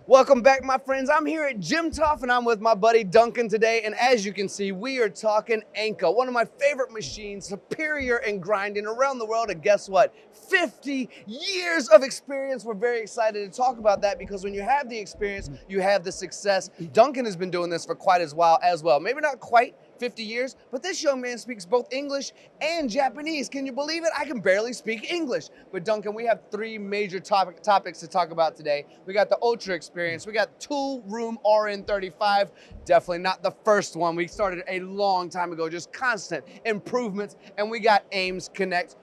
Welcome back, my friends. I'm here at Jimtof and I'm with my buddy Duncan today. And as you can see, we are talking ANCA, one of my favorite machines, superior in grinding around the world. And guess what? 50 years of experience. We're very excited to talk about that because when you have the experience, you have the success. Duncan has been doing this for quite a while as well. Maybe not quite 50 years, but this young man speaks both English and Japanese. Can you believe it? I can barely speak English. But Duncan, we have three major topics to talk about today. We got the Ultra experience. We got Tool Room RN35. Definitely not the first one. We started a long time ago, just constant improvements. And we got Ames Connect.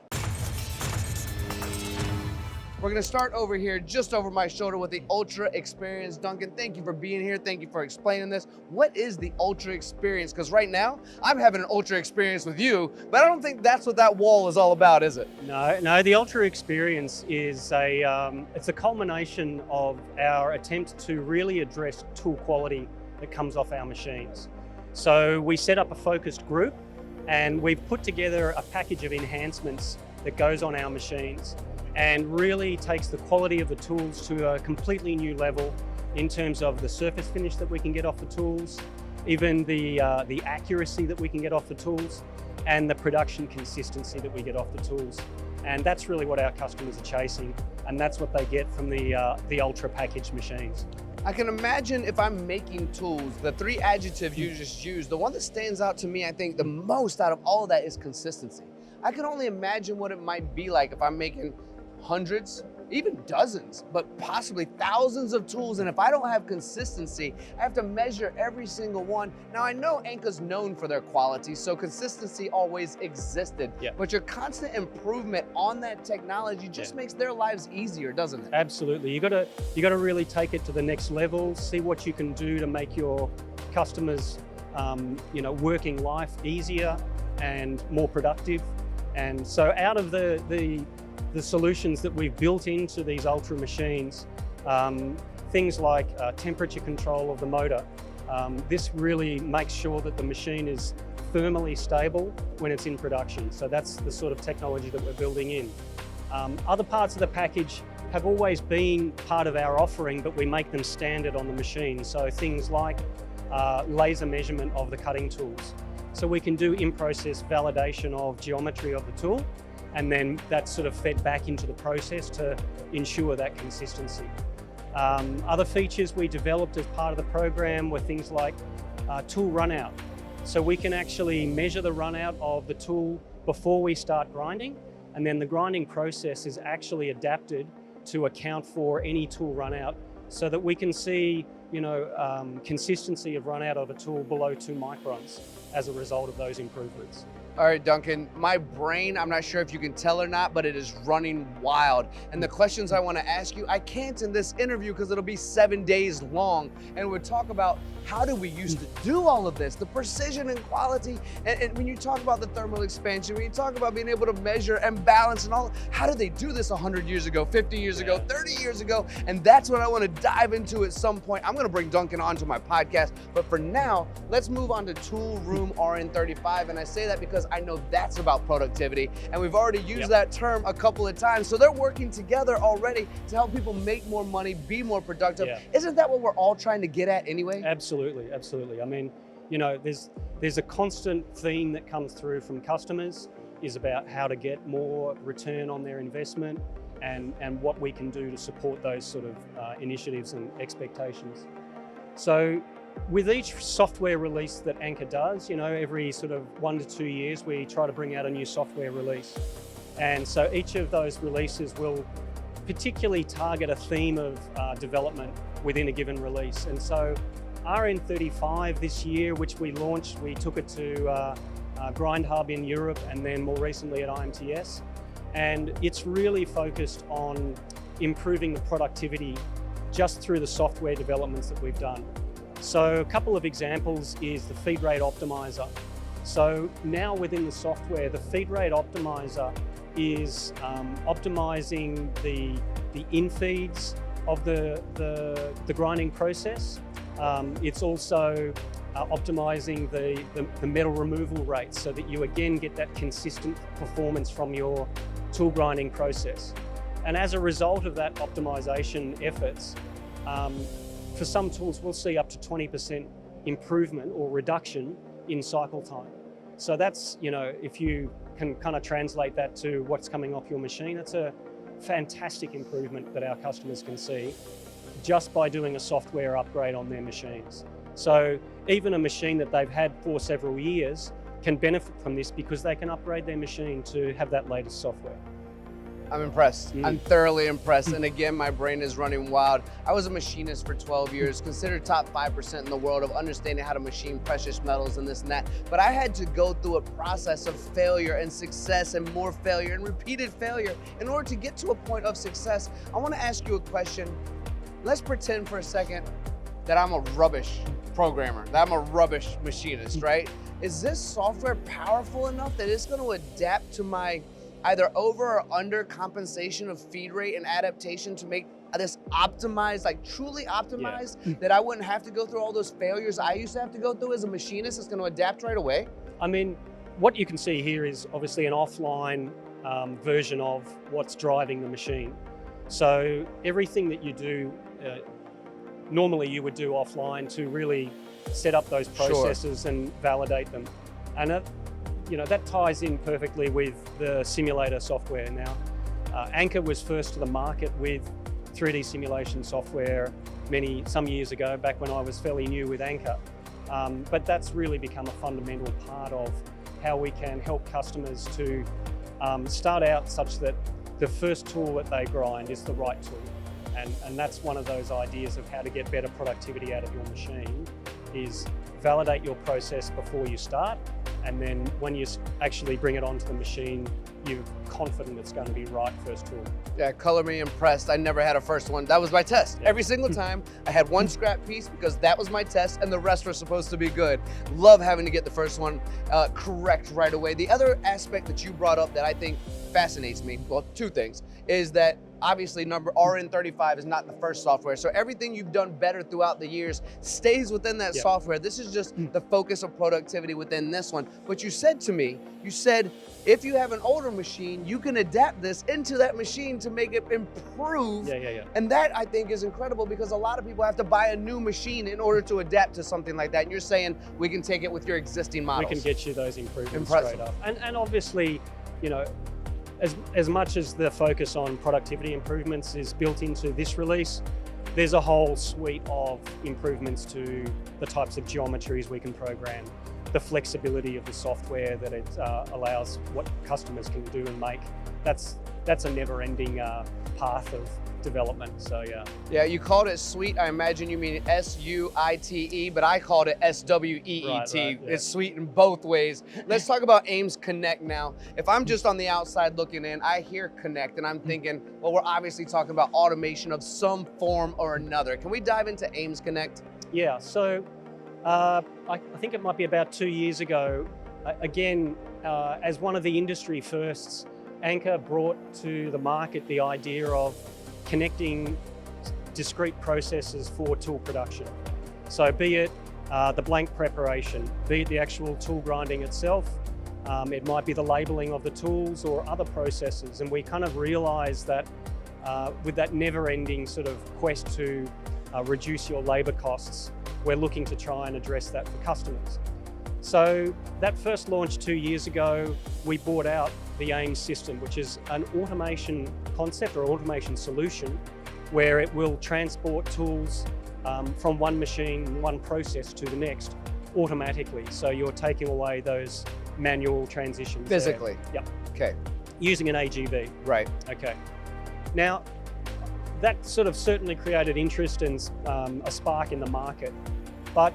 We're gonna start over here, just over my shoulder with the Ultra Experience. Duncan, thank you for being here. Thank you for explaining this. What is the Ultra Experience? Because right now, I'm having an Ultra Experience with you, but I don't think that's what that wall is all about, is it? No, the Ultra Experience is it's a culmination of our attempt to really address tool quality that comes off our machines. So we set up a focused group and we've put together a package of enhancements that goes on our machines and really takes the quality of the tools to a completely new level in terms of the surface finish that we can get off the tools, even the accuracy that we can get off the tools, and the production consistency that we get off the tools. And that's really what our customers are chasing, and that's what they get from the Ultra packaged machines. I can imagine if I'm making tools, the three adjectives you just used, the one that stands out to me, I think, the most out of all of that is consistency. I can only imagine what it might be like if I'm making hundreds, even dozens, but possibly thousands of tools. And if I don't have consistency, I have to measure every single one. Now, I know ANCA's known for their quality, so consistency always existed. Yeah. But your constant improvement on that technology just makes their lives easier, doesn't it? Absolutely. You gotta really take it to the next level, see what you can do to make your customers working life easier and more productive. And so out of the solutions that we've built into these Ultra machines, things like temperature control of the motor. This really makes sure that the machine is thermally stable when it's in production. So that's the sort of technology that we're building in. Other parts of the package have always been part of our offering, but we make them standard on the machine. So things like laser measurement of the cutting tools. So we can do in-process validation of geometry of the tool, and then that's sort of fed back into the process to ensure that consistency. Other features we developed as part of the program were things like tool runout. So we can actually measure the runout of the tool before we start grinding, and then the grinding process is actually adapted to account for any tool runout so that we can see consistency of runout of a tool below 2 microns as a result of those improvements. All right, Duncan, my brain, I'm not sure if you can tell or not, but it is running wild. And the questions I want to ask you, I can't in this interview because it'll be 7 days long. And we'll talk about how did we used to do all of this, the precision and quality. And when you talk about the thermal expansion, when you talk about being able to measure and balance and all, how did they do this 100 years ago, 50 years ago, 30 years ago? And that's what I want to dive into at some point. I'm going to bring Duncan onto my podcast. But for now, let's move on to Tool Room RN35. And I say that because I know that's about productivity, and we've already used that term a couple of times. So they're working together already to help people make more money, be more productive. Yeah. Isn't that what we're all trying to get at anyway? Absolutely, absolutely. I mean, there's a constant theme that comes through from customers is about how to get more return on their investment and what we can do to support those sort of initiatives and expectations. So with each software release that ANCA does, every sort of 1 to 2 years, we try to bring out a new software release. And so each of those releases will particularly target a theme of development within a given release. And so RN35 this year, which we launched, we took it to Grind Hub in Europe and then more recently at IMTS. And it's really focused on improving the productivity just through the software developments that we've done. So a couple of examples is the feed rate optimizer. So now within the software, the feed rate optimizer is optimizing the in-feeds of the grinding process. It's also optimizing the metal removal rates so that you again get that consistent performance from your tool grinding process. And as a result of that optimization efforts, for some tools, we'll see up to 20% improvement or reduction in cycle time. So that's, if you can kind of translate that to what's coming off your machine, it's a fantastic improvement that our customers can see just by doing a software upgrade on their machines. So even a machine that they've had for several years can benefit from this because they can upgrade their machine to have that latest software. I'm impressed. I'm thoroughly impressed. And again, my brain is running wild. I was a machinist for 12 years, considered top 5% in the world of understanding how to machine precious metals and this and that. But I had to go through a process of failure and success and more failure and repeated failure in order to get to a point of success. I want to ask you a question. Let's pretend for a second that I'm a rubbish programmer, that I'm a rubbish machinist, right? Is this software powerful enough that it's going to adapt to my either over or under compensation of feed rate and adaptation to make this optimized, like truly optimized, that I wouldn't have to go through all those failures I used to have to go through as a machinist? It's going to adapt right away? I mean, what you can see here is obviously an offline version of what's driving the machine. So everything that you do, normally you would do offline to really set up those processes and validate them. And that ties in perfectly with the simulator software now. ANCA was first to the market with 3D simulation software some years ago, back when I was fairly new with ANCA. But that's really become a fundamental part of how we can help customers to start out such that the first tool that they grind is the right tool. And that's one of those ideas of how to get better productivity out of your machine, is validate your process before you start, and then when you actually bring it onto the machine, you're confident it's going to be right first tool. Yeah, color me impressed. I never had a first one. That was my test. Every single time I had one scrap piece because that was my test and the rest were supposed to be good. Love having to get the first one correct right away. The other aspect that you brought up that I think fascinates me, well, two things, is that obviously RN35 is not the first software. So everything you've done better throughout the years stays within that software. This is just the focus of productivity within this one. But you said to me, if you have an older machine, you can adapt this into that machine to make it improve. And that I think is incredible, because a lot of people have to buy a new machine in order to adapt to something like that. And you're saying we can take it with your existing models. We can get you those improvements straight up. And obviously, as much as the focus on productivity improvements is built into this release, there's a whole suite of improvements to the types of geometries we can program, the flexibility of the software that it allows what customers can do and make. That's a never-ending path of development, so yeah. Yeah, you called it sweet. I imagine you mean S-U-I-T-E, but I called it S-W-E-E-T. Right, yeah. It's sweet in both ways. Let's talk about AIMS Connect now. If I'm just on the outside looking in, I hear Connect and I'm thinking, well, we're obviously talking about automation of some form or another. Can we dive into AIMS Connect? Yeah, so I think it might be about 2 years ago, again, as one of the industry firsts, ANCA brought to the market the idea of connecting discrete processes for tool production. So be it the blank preparation, be it the actual tool grinding itself, it might be the labeling of the tools or other processes. And we kind of realized that with that never-ending sort of quest to reduce your labor costs, we're looking to try and address that for customers. So that first launched 2 years ago. We bought out the AIMS system, which is an automation concept or automation solution where it will transport tools from one machine, one process to the next automatically. So you're taking away those manual transitions. Physically? Yep. Okay. Using an AGV. Right. Okay. Now, that sort of certainly created interest and a spark in the market, but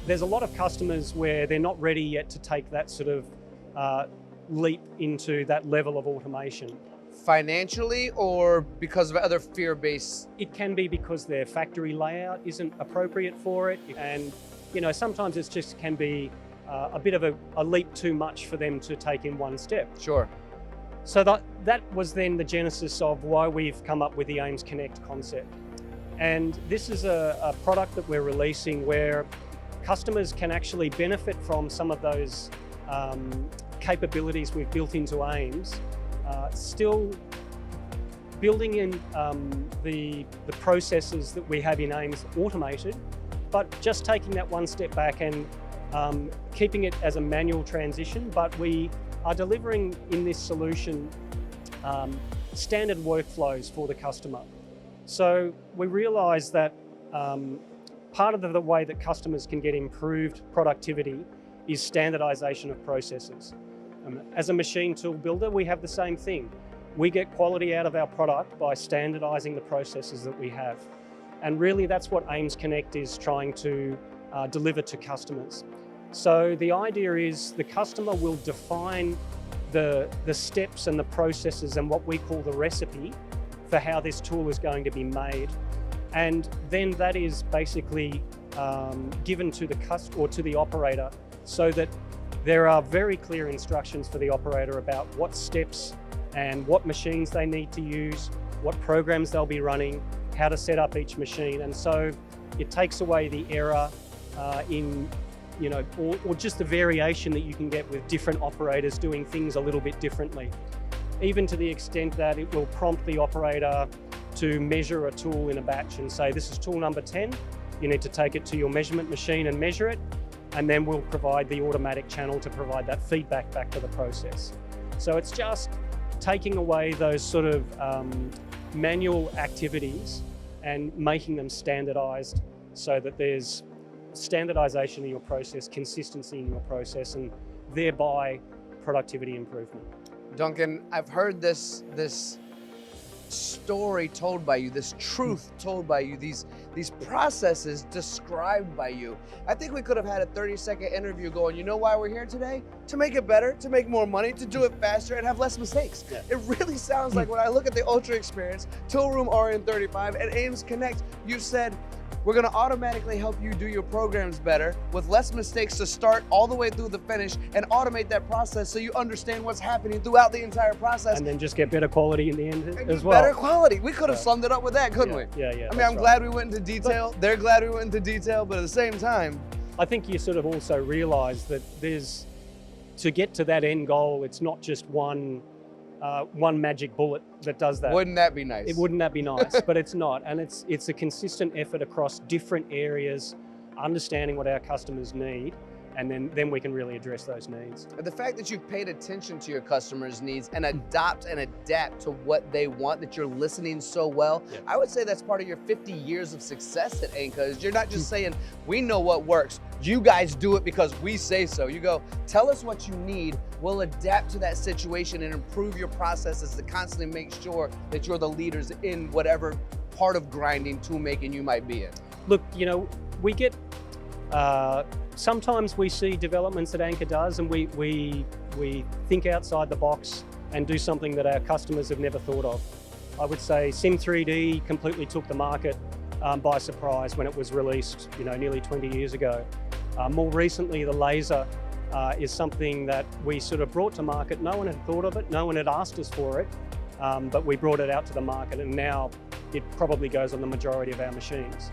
there's a lot of customers where they're not ready yet to take that sort of leap into that level of automation. Financially, or because of other fear-based? It can be because their factory layout isn't appropriate for it, and sometimes it just can be a bit of a leap too much for them to take in one step. Sure. So that was then the genesis of why we've come up with the AIMS Connect concept. And this is a product that we're releasing where customers can actually benefit from some of those capabilities we've built into AIMS, still building in the processes that we have in AIMS automated, but just taking that one step back and keeping it as a manual transition. But we are delivering in this solution standard workflows for the customer. So we realise that part of the way that customers can get improved productivity is standardisation of processes. As a machine tool builder, we have the same thing. We get quality out of our product by standardising the processes that we have. And really that's what AIMS Connect is trying to deliver to customers. So the idea is the customer will define the steps and the processes and what we call the recipe for how this tool is going to be made. And then that is basically given to the customer or to the operator, so that there are very clear instructions for the operator about what steps and what machines they need to use, what programs they'll be running, how to set up each machine. And so it takes away the error in, or just the variation that you can get with different operators doing things a little bit differently. Even to the extent that it will prompt the operator to measure a tool in a batch and say, this is tool number 10, you need to take it to your measurement machine and measure it, and then we'll provide the automatic channel to provide that feedback back to the process. So it's just taking away those sort of manual activities and making them standardized, so that there's standardization in your process, consistency in your process, and thereby productivity improvement. Duncan, I've heard this story told by you, this truth told by you, these processes described by you. I think we could have had a 30-second interview going, you know why we're here today? To make it better, to make more money, to do it faster, and have less mistakes. Yeah. It really sounds like when I look at the Ultra Experience, Toolroom RN35, and AIMS Connect, you said, we're gonna automatically help you do your programs better with less mistakes to start all the way through the finish, and automate that process so you understand what's happening throughout the entire process. And then just get better quality in the end as well. Better quality. We could have summed it up with that, couldn't we? Yeah. I mean, I'm glad we went into detail. They're glad we went into detail, but at the same time, I think you sort of also realize that to get to that end goal, it's not just one magic bullet that does that. Wouldn't that be nice? Wouldn't that be nice? But it's not, and it's a consistent effort across different areas, understanding what our customers need, and then we can really address those needs. The fact that you've paid attention to your customers' needs and adopt and adapt to what they want, that you're listening so well, yep. I would say that's part of your 50 years of success at ANCA, is you're not just saying, we know what works, you guys do it because we say so. You go, tell us what you need, we'll adapt to that situation and improve your processes to constantly make sure that you're the leaders in whatever part of grinding, tool making you might be in. Look, we get, sometimes we see developments that ANCA does, and we think outside the box and do something that our customers have never thought of. I would say Sim3D completely took the market by surprise when it was released, nearly 20 years ago. More recently, the laser is something that we sort of brought to market. No one had thought of it, no one had asked us for it, but we brought it out to the market, and now it probably goes on the majority of our machines.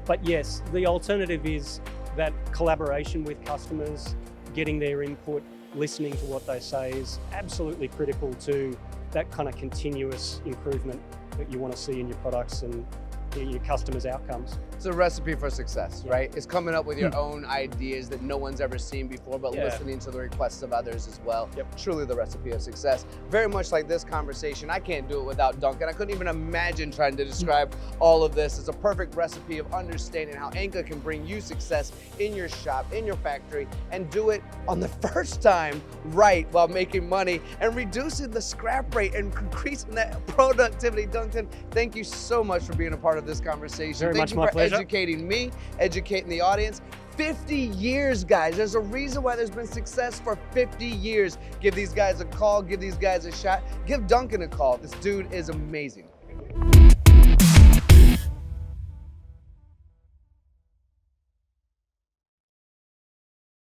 But yes, the alternative is that collaboration with customers, getting their input, listening to what they say is absolutely critical to that kind of continuous improvement that you want to see in your products and your customers' outcomes. It's a recipe for success, right? It's coming up with your own ideas that no one's ever seen before, but listening to the requests of others as well. Yep. Truly the recipe of success. Very much like this conversation, I can't do it without Duncan. I couldn't even imagine trying to describe all of this. It's a perfect recipe of understanding how ANCA can bring you success in your shop, in your factory, and do it on the first time right while making money and reducing the scrap rate and increasing that productivity. Duncan, thank you so much for being a part of this conversation. Very much my pleasure. Educating me, educating the audience. 50 years, guys. There's a reason why there's been success for 50 years. Give these guys a call, give these guys a shot. Give Duncan a call. This dude is amazing.